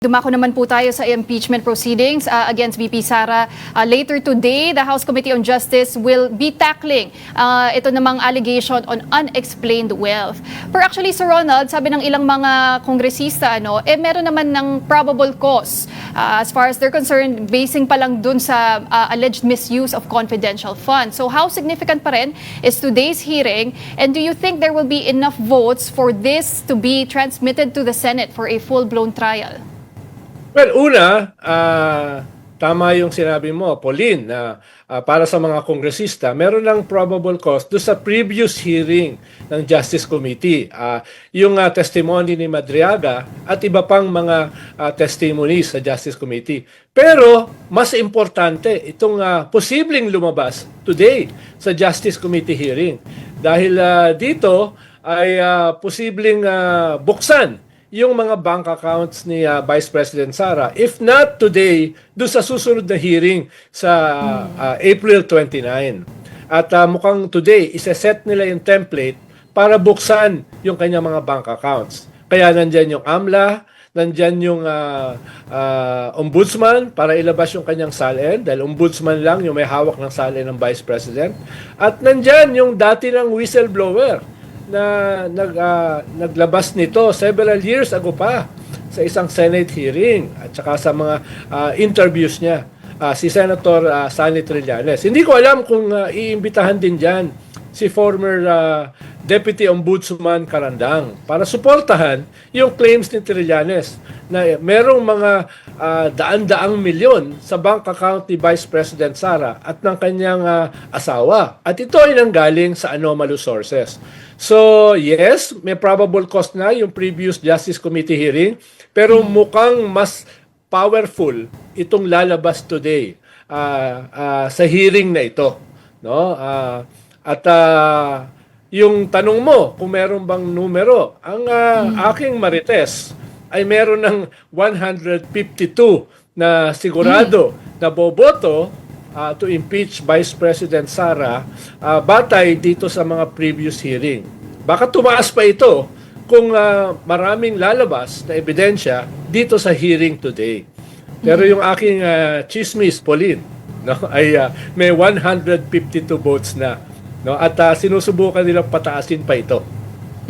Dumako naman po tayo sa impeachment proceedings against VP Sara. Later today, the House Committee on Justice will be tackling ito namang allegation on unexplained wealth. Pero actually, Sir Ronald, sabi ng ilang mga kongresista, meron naman ng probable cause as far as they're concerned, basing pa lang dun sa alleged misuse of confidential funds. So how significant pa rin is today's hearing? And do you think there will be enough votes for this to be transmitted to the Senate for a full-blown trial? Well, una, tama yung sinabi mo, Pauline, na para sa mga kongresista, meron ng probable cause do sa previous hearing ng Justice Committee. Yung testimony ni Madriaga at iba pang mga testimonies sa Justice Committee. Pero, mas importante, itong posibleng lumabas today sa Justice Committee hearing. Dahil dito ay posibleng buksan yung mga bank accounts ni Vice President Sara. If not today, doon sa susunod na hearing sa April 29. At mukhang today, isa-set nila yung template para buksan yung kanyang mga bank accounts. Kaya nandyan yung AMLA, nandyan yung ombudsman para ilabas yung kanyang SALN, dahil ombudsman lang yung may hawak ng SALN ng Vice President. At nandyan yung dati ng whistleblower na naglabas nito several years ago pa sa isang Senate hearing at saka sa mga interviews niya, si Senator Sonny Trillanes. Hindi ko alam kung iimbitahan din dyan si former Deputy Ombudsman Carandang para suportahan yung claims ni Trillanes na merong mga daan-daang milyon sa bank account ni Vice President Sara at ng kanyang asawa. At ito ay nanggaling sa anomalous sources. So, yes, may probable cause na yung previous Justice Committee hearing, pero mukhang mas powerful itong lalabas today sa hearing na ito. No? Yung tanong mo kung meron bang numero, ang aking marites ay meron ng 152 na sigurado na boboto to impeach Vice President Sara batay dito sa mga previous hearing. Baka tumaas pa ito kung maraming lalabas na ebidensya dito sa hearing today. Pero yung aking chismis, Pauline, ay may 152 votes na. At sinusubukan nilang pataasin pa ito.